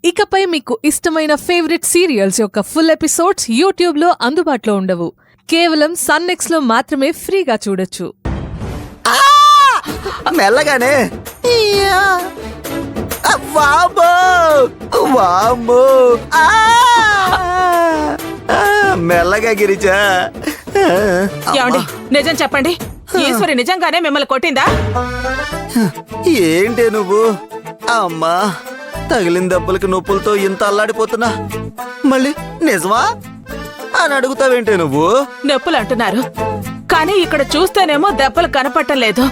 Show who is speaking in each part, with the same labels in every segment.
Speaker 1: ఇకపై మీకు ఇష్టమైన ఫేవరెట్ సీరియల్స్ యొక్క ఫుల్ ఎపిసోడ్స్ యూట్యూబ్లో అందుబాటులో ఉండవు. కేవలం సన్నెక్స్లో మాత్రమే ఫ్రీగా చూడొచ్చు.
Speaker 2: మెల్లగానే వామ్మో వామ్మో మెల్లగా గిరిజా.
Speaker 3: ఏమండి నిజం చెప్పండి, ఈశ్వరి నిజంగానే మిమ్మల్ని కొట్టిందా?
Speaker 2: ఏంటే నువ్వు? అమ్మా తగిలిన దెబ్బలకి నొప్పులతో ఇంత అల్లాడిపోతున్నా, మళ్ళీ నిజమా అని అడుగుతావేంటే నువ్వు?
Speaker 3: నొప్పులు అంటున్నారు, కానీ ఇక్కడ చూస్తేనేమో దెబ్బలు కనపడటం లేదు.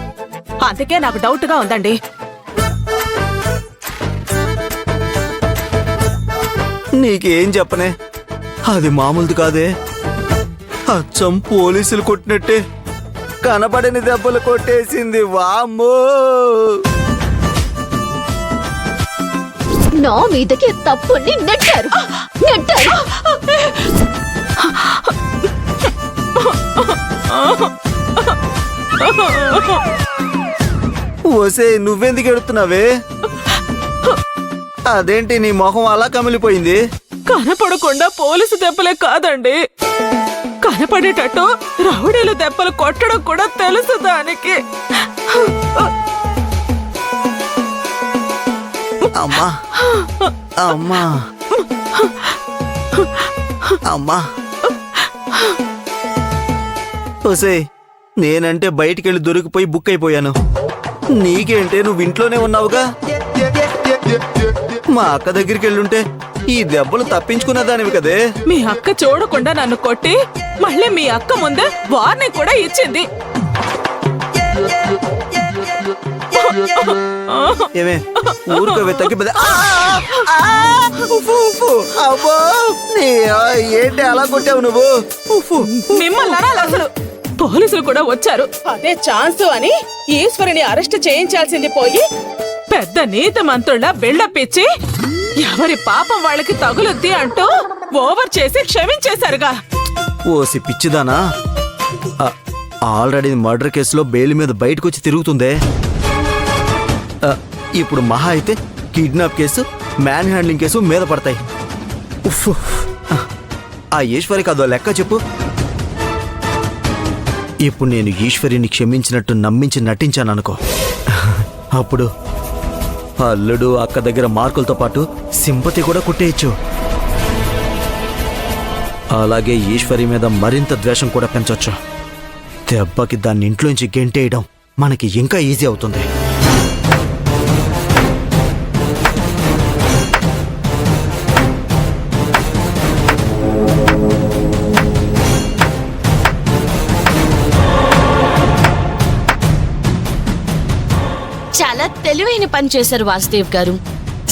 Speaker 3: అందుకే నాకు డౌట్ గా ఉందండి.
Speaker 2: నీకేం చెప్పనే, అది మామూలుది కాదే. అచ్చం పోలీసులు కొట్టినట్టే కనపడని దెబ్బలు కొట్టేసింది. వామ్మో
Speaker 4: నా మీదకి తప్పుని నెట్టారు.
Speaker 2: ఓసే నువ్వెందుకు ఎడుతున్నావే? అదేంటి నీ మొహం అలా కమిలిపోయింది?
Speaker 3: కనపడకుండా పోలీసు దెబ్బలే కాదండి, కనపడేటట్టు రౌడీలు దెబ్బలు కొట్టడం కూడా తెలుసు దానికి.
Speaker 2: అమ్మా అమ్మా అమ్మా. ఓసే నేనంటే బయటికెళ్ళి దొరికిపోయి బుక్ అయిపోయాను. నీకేంటే నువ్వు ఇంట్లోనే ఉన్నావుగా. మా అక్క దగ్గరికి వెళ్ళుంటే ఈ దెబ్బలు తప్పించుకున్న దానివి కదే.
Speaker 3: మీ అక్క చూడకుండా నన్ను కొట్టి మళ్ళీ మీ అక్క ముందే వార్నింగ్ కూడా ఇచ్చింది.
Speaker 2: ఏమే ఊరుకోవే తగ్గిపోతే. ఏంటి అలా కొట్టావు నువ్వు?
Speaker 3: మిమ్మల్ని అనాలి అసలు. పోలీసులు కూడా వచ్చారు, అదే ఛాన్స్ అని ఈశ్వరిని అరెస్ట్ చేయించాల్సింది పోయి పెద్ద నీతి మంత్రుల బిల్డపిచ్చి ఎవరి పాపం వాళ్ళకి తగులుద్ది అంటూ ఓవర్ చేసి క్షమించేశారుగా.
Speaker 2: ఓసి పిచ్చిదానా, ఆల్రెడీ మర్డర్ కేసులో బెయిల్ మీద బయటకు వచ్చి తిరుగుతుందే. ఇప్పుడు మహా అయితే kidnap case, man handling case మీద పడతాయి. ఆ ఈశ్వరికి అదో లెక్క చెప్పు. ఇప్పుడు నేను ఈశ్వరిని క్షమించినట్టు నమ్మించి నటించాను అనుకో, అప్పుడు అల్లుడు అక్క దగ్గర మార్కులతో పాటు సింపతి కూడా కొట్టేయచ్చు. అలాగే ఈశ్వరి మీద మరింత ద్వేషం కూడా పెంచొచ్చు. దెబ్బకి దాన్ని ఇంట్లోంచి గెంటేయడం మనకి ఇంకా ఈజీ అవుతుంది.
Speaker 4: చాలా తెలివైన పని చేశారు వాసుదేవ్ గారు.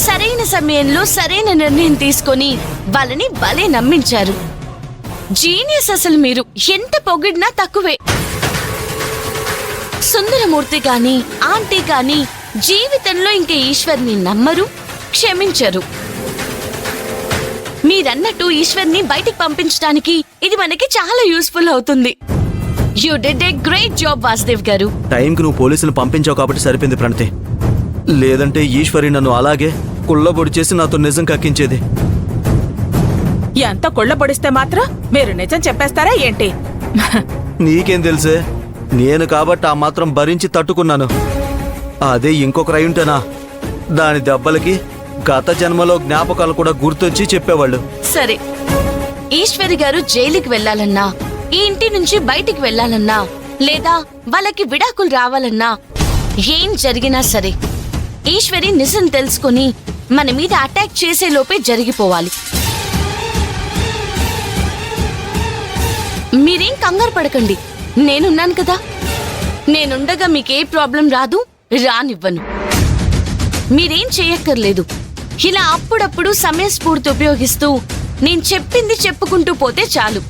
Speaker 4: సరైన సమయంలో సరైన నిర్ణయం తీసుకొని వాళ్ళని భలే నమ్మించారు. జీనియస్ అసలు మీరు. ఎంత పొగిడినా తక్కువే. సుందరమూర్తి గాని ఆంటీ గాని జీవితంలో ఇంక ఈశ్వర్ని నమ్మరు, క్షమించరు. మీరన్నట్టు ఈశ్వర్ని బయటికి పంపించడానికి ఇది మనకి చాలా యూస్ఫుల్ అవుతుంది. You did a great job Vasudev గారు.
Speaker 2: టైంకి నువ్వు పోలీసులు పంపించావు కాబట్టి సరిపోయింది ప్రణతి. లేదంటే ఈశ్వరి నన్ను అలాగే కుళ్ళబొడి చేసి నాతో నిజం కక్కించేది.
Speaker 3: ఎంత కుళ్ళబొడిస్తే మాత్రం మీరు నిజం చెప్పేస్తారా ఏంటి?
Speaker 2: నీకేం తెలుసే, నేను కాబట్టి ఆ మాత్రం భరించి తట్టుకున్నాను. అదే ఇంకొకరు అయ్యుంటేనా దాని దెబ్బలకి గత జన్మలో జ్ఞాపకాలు కూడా గుర్తొచ్చి చెప్పేవాళ్ళు.
Speaker 4: సరే, ఈశ్వరి గారు జైలుకి వెళ్లాలన్నా, ఈ ఇంటి నుంచి బయటికి వెళ్లాలన్నా, లేదా వాళ్ళకి విడాకులు రావాలన్నా, ఏం జరిగినా సరే ఈశ్వరి నిజం తెలుసుకుని మన మీద అటాక్ చేసే లోపే జరిగిపోవాలి. మీరేం కంగారు పడకండి, నేనున్నాను కదా. నేనుండగా మీకే ప్రాబ్లం రాదు, రానివ్వను. మీరేం చేయక్కర్లేదు. ఇలా అప్పుడప్పుడు సమయస్ఫూర్తి ఉపయోగిస్తూ నేను చెప్పింది చెప్పుకుంటూ పోతే చాలు.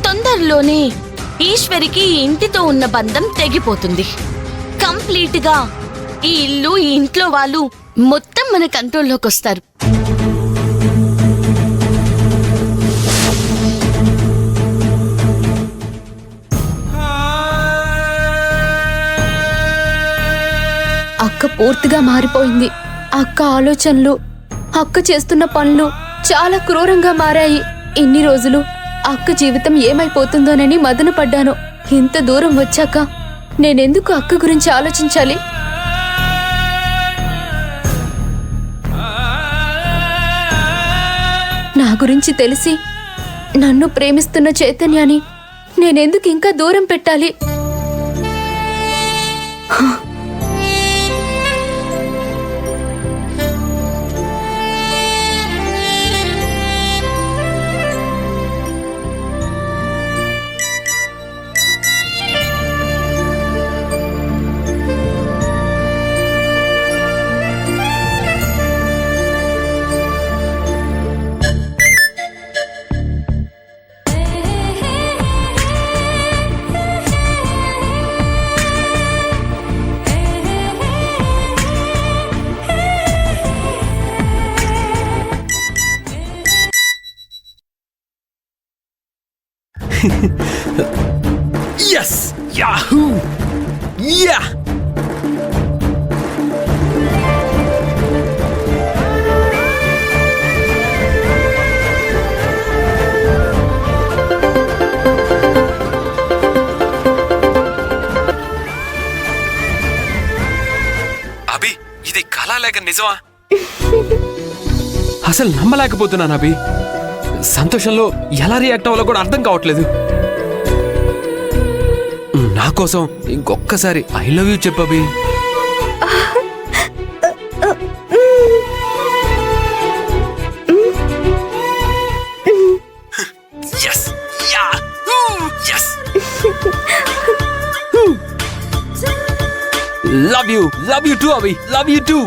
Speaker 4: తొందరలోనే ఈశ్వరికి ఈ ఇంటితో ఉన్న బంధం తెగిపోతుంది. కంప్లీట్ గా ఈ ఇల్లు, ఈ ఇంట్లో వాళ్ళు మొత్తం మన కంట్రోల్లోకి వస్తారు.
Speaker 5: అక్క పూర్తిగా మారిపోయింది. అక్క ఆలోచనలు, అక్క చేస్తున్న పనులు చాలా క్రూరంగా మారాయి. ఇన్ని రోజులు అక్క జీవితం ఏమైపోతుందోనని మదన పడ్డాను. ఇంత దూరం వచ్చాక నేనెందుకు అక్క గురించి ఆలోచించాలి? నా గురించి తెలిసి నన్ను ప్రేమిస్తున్న చైతన్యాన్ని నేనెందుకు ఇంకా దూరం పెట్టాలి?
Speaker 6: Yes! Yahoo! Yeah!
Speaker 7: అభి, ఇది కళ లేక నిజమా?
Speaker 6: అసలు నమ్మలేకపోతున్నాను అభి. సంతోషంలో ఎలా రియాక్ట్ అవ్వాలో కూడా అర్థం కావట్లేదు. నా కోసం ఇంకొక్కసారి ఐ లవ్ యూ చెప్పబి.
Speaker 7: Yes! Yahoo! Yes!
Speaker 6: Love you too Abhi, love you too.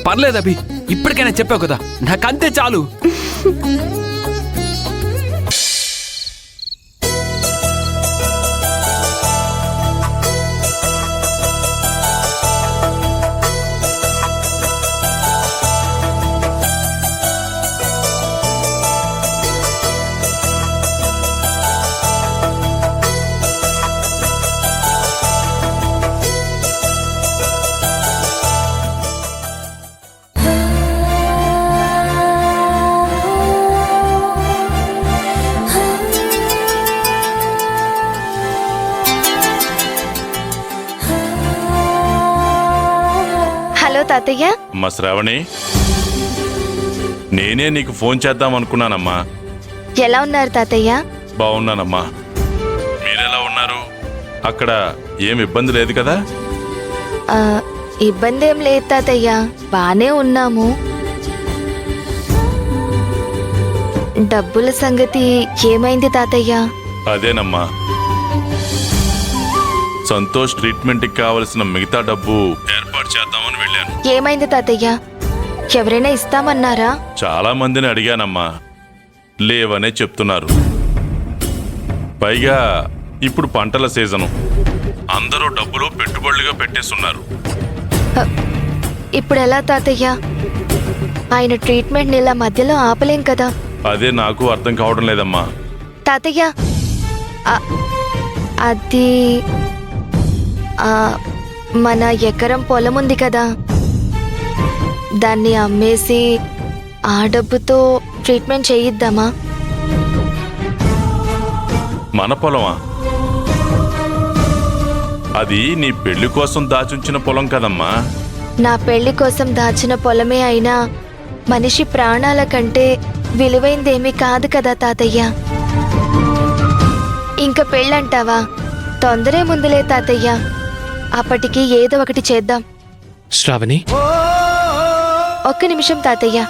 Speaker 6: పర్లేదు అభి, ఇప్పటికైనా చెప్పావు కదా, నాకంతే చాలు.
Speaker 5: హలో తాతయ్య.
Speaker 8: అమ్మా శ్రావణి, నేనే నీకు ఫోన్ చేద్దాం అనుకున్నానమ్మా.
Speaker 5: ఎలా ఉన్నారు తాతయ్య?
Speaker 8: బాగున్నానమ్మా. మీరెలా ఉన్నారు? అక్కడ ఏం ఇబ్బంది లేదు కదా?
Speaker 5: ఇబ్బంది ఏం లేదు తాతయ్య, బానే ఉన్నాము. డబ్బుల సంగతి ఏమైంది తాతయ్య?
Speaker 8: అదేనమ్మా, సంతోష్ ట్రీట్మెంట్కి కావలసిన మిగతా డబ్బు ఏర్పాటు చేద్దామని వెళ్ళాను.
Speaker 5: ఏమైంది తాతయ్య? ఎవరైనా ఇస్తామన్నారా?
Speaker 8: చాలా మందిని అడిగానమ్మా, లేవనే చెప్తున్నారు. పైగా ఇప్పుడు పంటల సీజను, అందరూ డబ్బులు పెట్టుబడులుగా పెట్టేస్తున్నారు.
Speaker 5: ఇప్పుడు ఎలా తాతయ్య? ఆయన ట్రీట్మెంట్ ఇలా మధ్యలో ఆపలేం కదా.
Speaker 8: అదే నాకు అర్థం కావడం లేదమ్మా.
Speaker 5: తాతయ్య, అది మన ఎకరం పొలం ఉంది కదా, దాన్ని అమ్మేసి ఆ డబ్బుతో ట్రీట్మెంట్ చేయిద్దామా?
Speaker 8: మన పొలమా? అది నీ పెళ్లి కోసం దాచుంచిన పొలం కదమ్మా.
Speaker 5: నా పెళ్లి కోసం దాచిన పొలమే అయినా మనిషి ప్రాణాల కంటే విలువైందేమీ కాదు కదా తాతయ్య. ఇంక పెళ్ళంటావా? తొందరే ముందులే తాతయ్య, అప్పటికి ఏదో ఒకటి చేద్దాం.
Speaker 6: శ్రావణి,
Speaker 5: ఒక్క నిమిషం తాతయ్య.